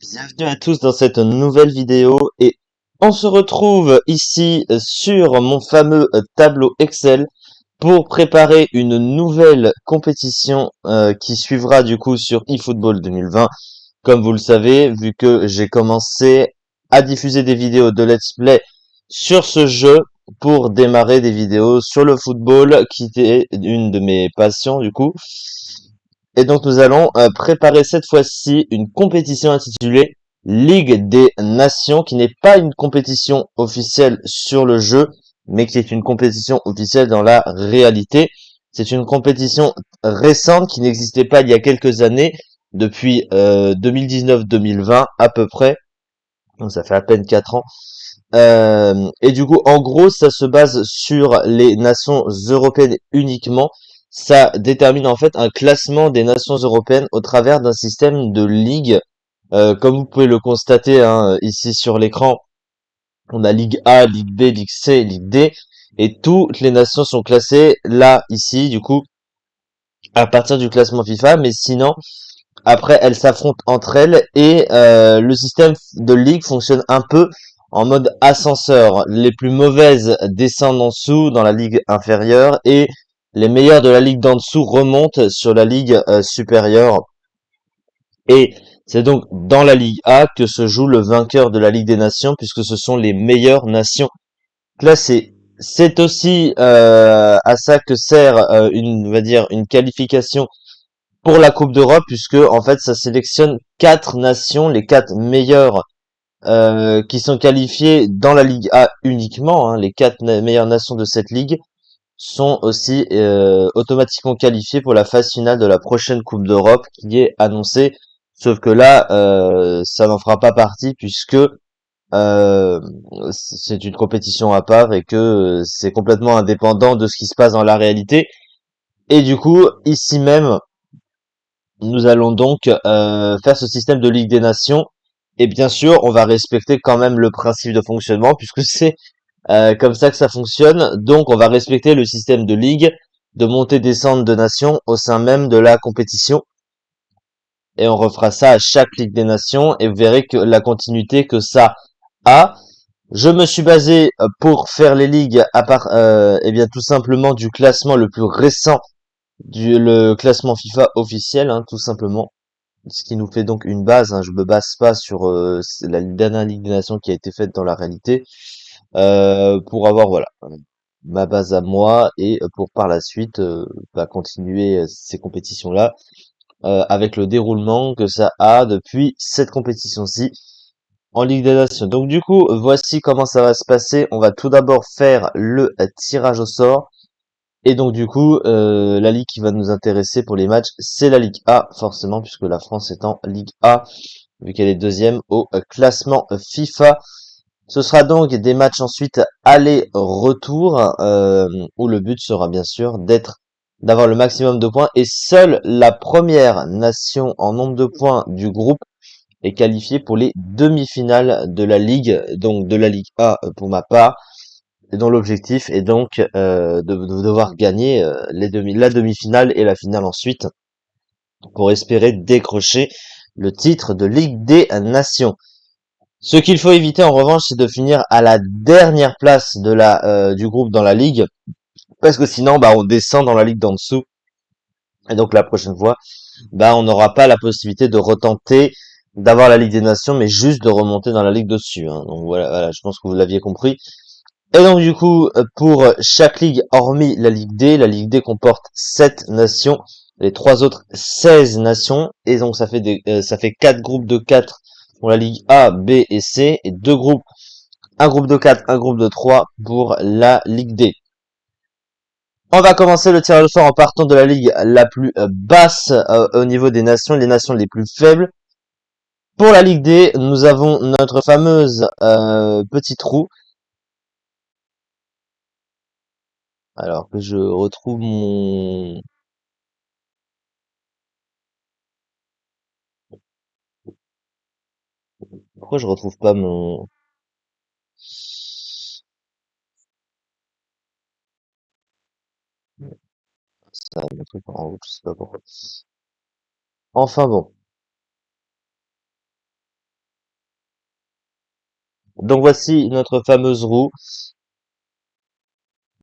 Bienvenue à tous dans cette nouvelle vidéo et on se retrouve ici sur mon fameux tableau Excel pour préparer une nouvelle compétition qui suivra du coup sur eFootball 2020. Comme vous le savez, vu que j'ai commencé à diffuser des vidéos de let's play sur ce jeu pour démarrer des vidéos sur le football qui est une de mes passions du coup. Et donc nous allons préparer cette fois-ci une compétition intitulée Ligue des Nations, qui n'est pas une compétition officielle sur le jeu, mais qui est une compétition officielle dans la réalité. C'est une compétition récente qui n'existait pas il y a quelques années, depuis 2019-2020 à peu près. Donc ça fait à peine 4 ans. Et du coup, en gros, ça se base sur les nations européennes uniquement. Ça détermine en fait un classement des nations européennes au travers d'un système de ligues. Comme vous pouvez le constater hein, ici sur l'écran, on a Ligue A, Ligue B, Ligue C, Ligue D, et toutes les nations sont classées là, ici, du coup, à partir du classement FIFA. Mais sinon, après, elles s'affrontent entre elles et le système de ligue fonctionne un peu en mode ascenseur. Les plus mauvaises descendent en dessous dans la ligue inférieure et les meilleures de la ligue d'en dessous remontent sur la ligue supérieure. Et c'est donc dans la Ligue A que se joue le vainqueur de la Ligue des Nations puisque ce sont les meilleures nations classées. C'est aussi à ça que sert on va dire, une qualification pour la Coupe d'Europe, puisque en fait ça sélectionne quatre nations, les quatre meilleures qui sont qualifiées dans la Ligue A uniquement, hein, les quatre meilleures nations de cette ligue sont aussi automatiquement qualifiées pour la phase finale de la prochaine Coupe d'Europe qui est annoncée. Sauf que là, ça n'en fera pas partie puisque euh, c'est une compétition à part et que c'est complètement indépendant de ce qui se passe dans la réalité. Et du coup, ici même, nous allons donc faire ce système de Ligue des Nations. Et bien sûr, on va respecter quand même le principe de fonctionnement, puisque c'est comme ça que ça fonctionne. Donc, on va respecter le système de ligue, de montée-descente de nations au sein même de la compétition. Et on refera ça à chaque Ligue des Nations. Et vous verrez que la continuité que ça a. Je me suis basé pour faire les ligues à part, eh bien tout simplement du classement le plus récent, le classement FIFA officiel, hein, tout simplement. Ce qui nous fait donc une base, hein. Je me base pas sur la dernière Ligue des Nations qui a été faite dans la réalité, pour avoir voilà ma base à moi et pour par la suite continuer ces compétitions-là avec le déroulement que ça a depuis cette compétition-ci en Ligue des Nations. Donc du coup, voici comment ça va se passer. On va tout d'abord faire le tirage au sort. Et donc du coup, la ligue qui va nous intéresser pour les matchs, c'est la Ligue A, forcément, puisque la France est en Ligue A, vu qu'elle est deuxième au classement FIFA. Ce sera donc des matchs ensuite aller-retour, où le but sera bien sûr d'avoir le maximum de points. Et seule la première nation en nombre de points du groupe est qualifiée pour les demi-finales de la Ligue, donc de la Ligue A pour ma part et dont l'objectif est donc de devoir gagner la demi-finale et la finale ensuite pour espérer décrocher le titre de Ligue des Nations. Ce qu'il faut éviter en revanche, c'est de finir à la dernière place de du groupe dans la ligue, parce que sinon, on descend dans la ligue d'en dessous, et donc la prochaine fois, on n'aura pas la possibilité de retenter d'avoir la Ligue des Nations, mais juste de remonter dans la ligue dessus, hein. Donc voilà, je pense que vous l'aviez compris. Et donc du coup, pour chaque ligue, hormis la Ligue D comporte 7 nations, les trois autres 16 nations, et donc ça fait 4 groupes de 4 pour la Ligue A, B et C, et deux groupes, un groupe de 4, un groupe de 3 pour la Ligue D. On va commencer le tirage au sort en partant de la ligue la plus basse au niveau des nations, les nations les plus faibles. Pour la Ligue D, nous avons notre fameuse petite roue. Alors que je retrouve mon... Pourquoi je retrouve pas mon... Ça, mon truc en haut, je sais pas pourquoi. Enfin bon. Donc voici notre fameuse roue.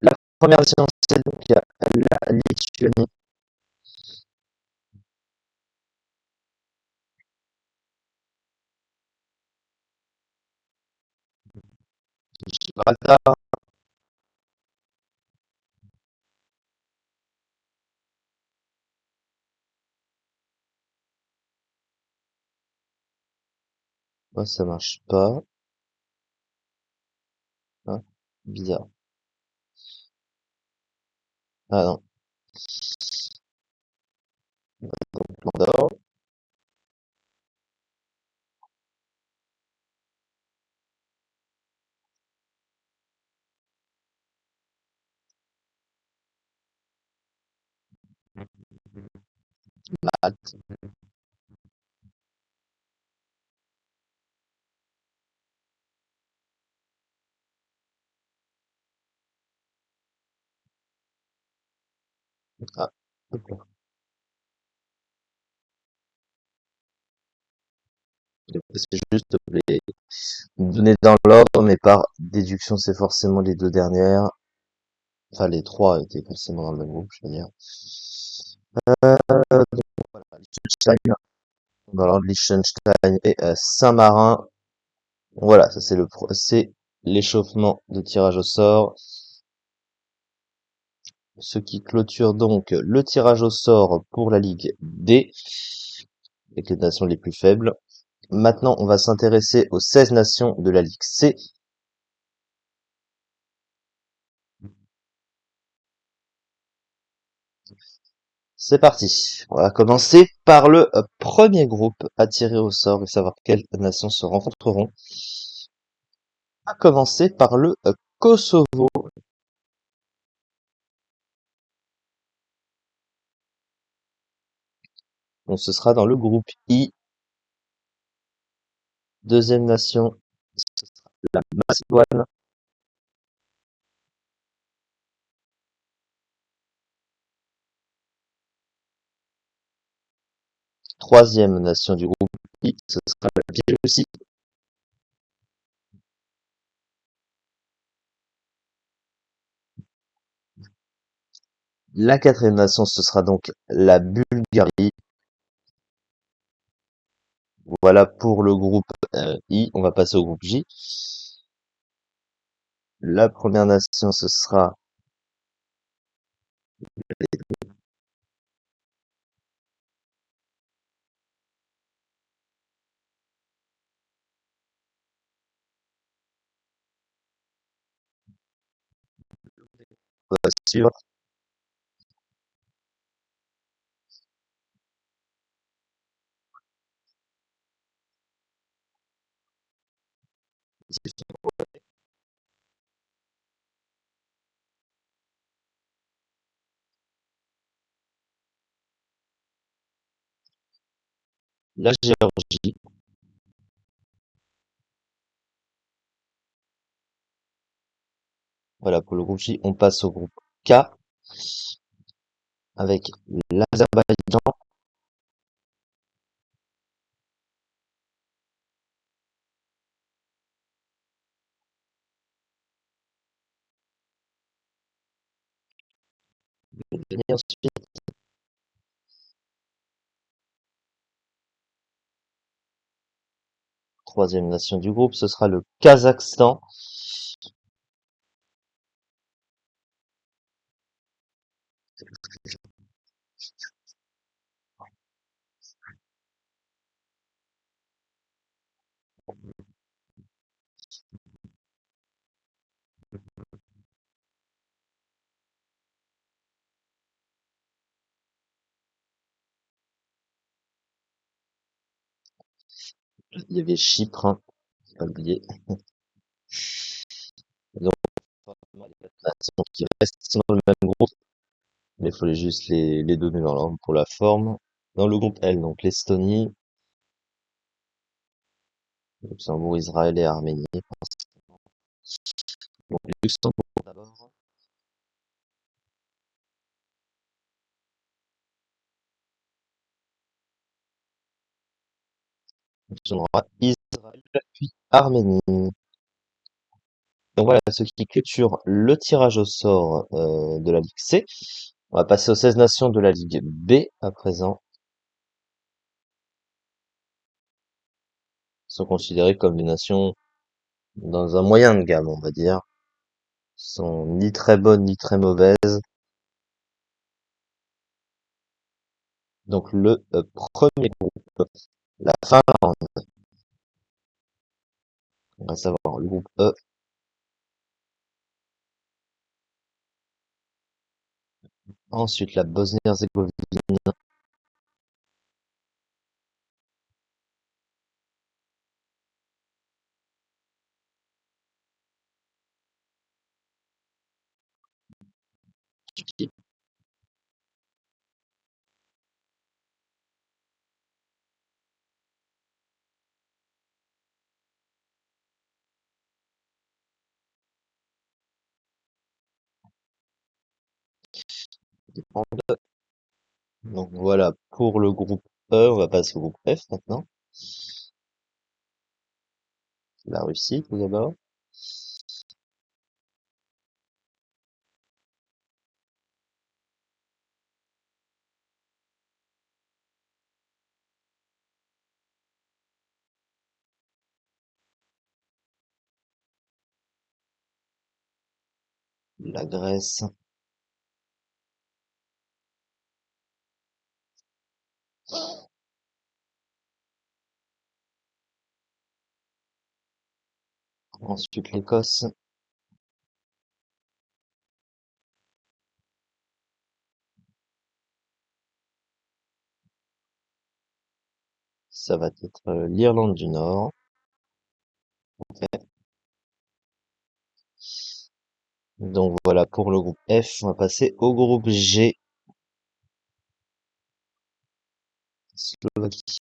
La première nation, c'est donc la Lituanie. Gibraltar. Oh, ça marche pas. Hein, bizarre. Ah non, Andorre. Malte. Ah, hop là. C'est juste les donner dans l'ordre, mais par déduction, c'est forcément les deux dernières. Enfin, les trois étaient forcément dans le même groupe, je veux dire. Donc voilà, Liechtenstein, dans l'ordre Liechtenstein et Saint-Marin. Voilà, ça c'est l'échauffement de tirage au sort. Ce qui clôture donc le tirage au sort pour la Ligue D, avec les nations les plus faibles. Maintenant, on va s'intéresser aux 16 nations de la Ligue C. C'est parti. On va commencer par le premier groupe à tirer au sort et savoir quelles nations se rencontreront. On va commencer par le Kosovo. Donc ce sera dans le groupe I. Deuxième nation, ce sera la Macédoine. Troisième nation du groupe I, ce sera la Biélorussie. La quatrième nation, ce sera donc la Bulgarie. Voilà pour le groupe I. On va passer au groupe J. La première nation, ce sera, sûr, la Géorgie. Voilà pour le groupe J. On passe au groupe K avec l'Azerbaïdjan. Et ensuite, troisième nation du groupe, ce sera le Kazakhstan. Il y avait Chypre, hein, faut pas oublier. Donc, forcément, les quatre nations qui restent dans le même groupe, mais il faut juste les donner dans l'ordre pour la forme. Dans le groupe L, donc l'Estonie, Luxembourg, Israël et Arménie. Donc Luxembourg d'abord. Ensuite, on aura Israël, puis Arménie. Donc voilà ce qui clôture le tirage au sort de la Ligue C. On va passer aux 16 nations de la Ligue B à présent. Sont considérées comme des nations dans un moyen de gamme, on va dire. Sont ni très bonnes ni très mauvaises. Donc le premier groupe, la Finlande, on va savoir le groupe E. Ensuite la Bosnie-Herzégovine, donc voilà pour le groupe E. On va passer au groupe F maintenant. La Russie tout d'abord. La Grèce. Ensuite l'Écosse. Ça va être l'Irlande du Nord. Donc voilà pour le groupe F. On va passer au groupe G. Slovaquie.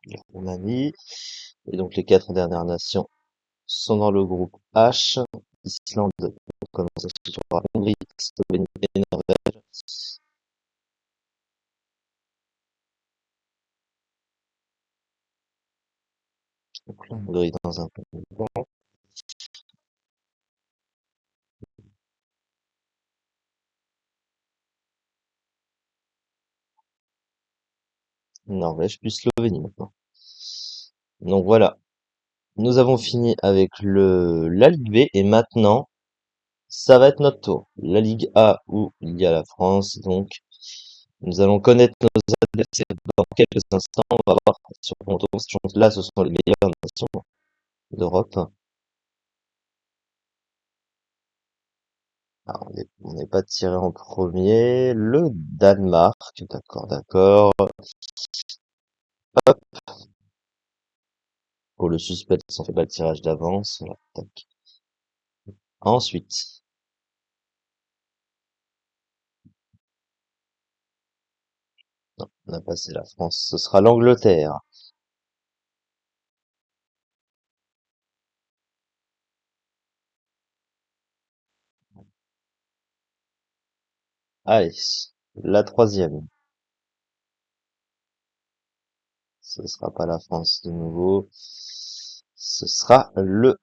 La Roumanie. Et donc les quatre dernières nations sont dans le groupe H. Islande, comme ça se situera Hongrie, Slovénie et Norvège. Donc la Hongrie dans un premier temps. Norvège puis Slovénie maintenant. Donc voilà. Nous avons fini avec la Ligue B et maintenant, ça va être notre tour. La Ligue A où il y a la France. Donc, nous allons connaître nos adversaires dans quelques instants. On va voir sur mon tour. Sachant que là, ce sont les meilleures nations d'Europe. Ah, on n'est pas tiré en premier. Le Danemark. D'accord, d'accord. Hop. Pour le suspense, on fait pas le tirage d'avance. Voilà, tac. Ensuite, non, on a passé la France. Ce sera l'Angleterre. Allez, la troisième. Ce sera pas la France de nouveau. Ce sera le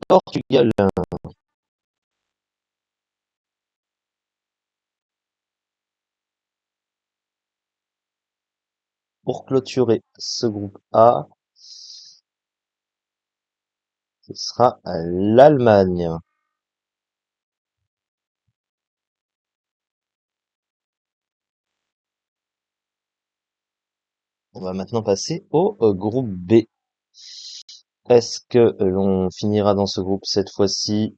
Portugal. Pour clôturer ce groupe A, ce sera l'Allemagne. On va maintenant passer au groupe B. Est-ce que l'on finira dans ce groupe cette fois-ci?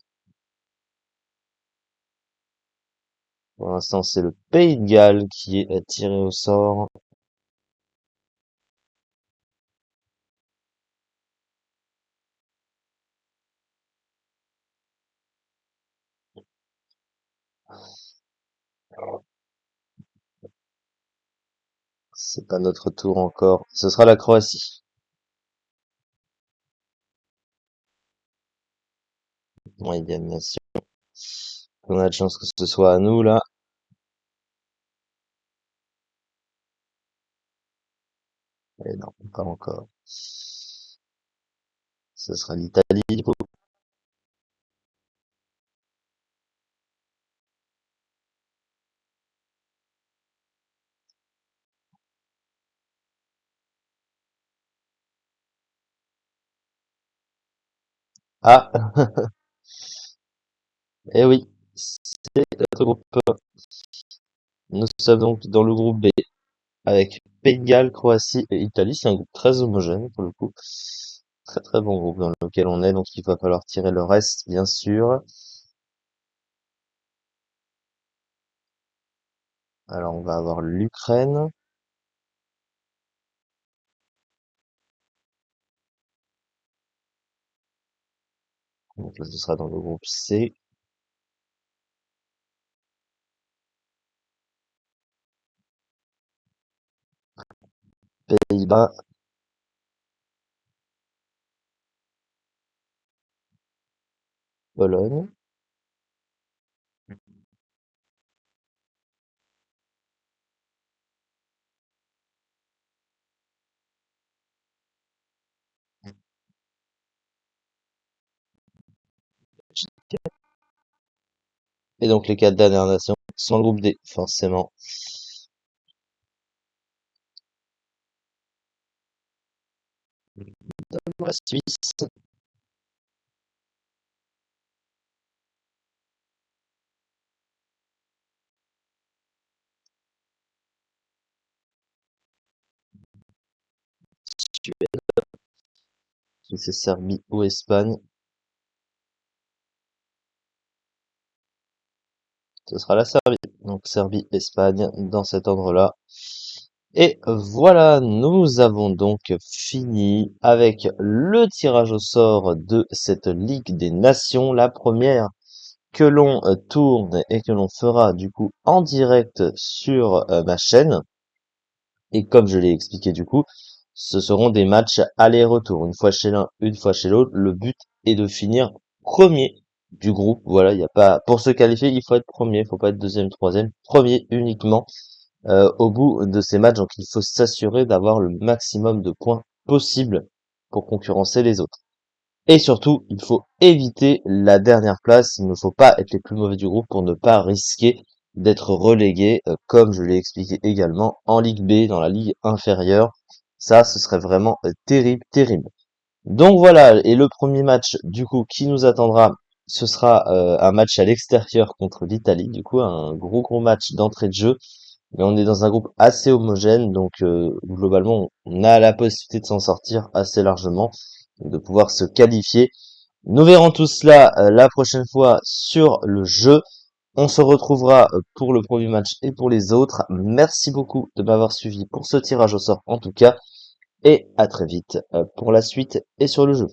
Pour l'instant, c'est le Pays de Galles qui est tiré au sort. C'est pas notre tour encore. Ce sera la Croatie. Ouais, bien sûr. On a de chance que ce soit à nous, là. Et non, pas encore. Ce sera l'Italie, du coup. Ah, eh oui, c'est notre groupe. Nous sommes donc dans le groupe B, avec Pays de Galles, Croatie et Italie. C'est un groupe très homogène, pour le coup. Très très bon groupe dans lequel on est, donc il va falloir tirer le reste, bien sûr. Alors, on va avoir l'Ukraine. Donc là, ce sera dans le groupe C. Pays-Bas, Pologne. Et donc les quatre dernières nations sont le groupe D, forcément. La Suisse, Suède, si c'est Serbie ou Espagne, ce sera la Serbie. Donc Serbie, Espagne, dans cet ordre-là. Et voilà, nous avons donc fini avec le tirage au sort de cette Ligue des Nations, la première que l'on tourne et que l'on fera du coup en direct sur ma chaîne. Et comme je l'ai expliqué du coup, ce seront des matchs aller-retour, une fois chez l'un, une fois chez l'autre. Le but est de finir premier du groupe. Voilà, il y a pas, pour se qualifier, il faut être premier, il faut pas être deuxième, troisième, premier uniquement au bout de ces matchs. Donc il faut s'assurer d'avoir le maximum de points possible pour concurrencer les autres. Et surtout, il faut éviter la dernière place. Il ne faut pas être les plus mauvais du groupe pour ne pas risquer d'être relégué, comme je l'ai expliqué également, en Ligue B, dans la ligue inférieure. Ça, ce serait vraiment terrible, terrible. Donc voilà, et le premier match, du coup, qui nous attendra, ce sera un match à l'extérieur contre l'Italie. Du coup, un gros gros match d'entrée de jeu. Mais on est dans un groupe assez homogène, donc globalement, on a la possibilité de s'en sortir assez largement, de pouvoir se qualifier. Nous verrons tout cela la prochaine fois sur le jeu. On se retrouvera pour le premier match et pour les autres. Merci beaucoup de m'avoir suivi pour ce tirage au sort en tout cas. Et à très vite pour la suite et sur le jeu.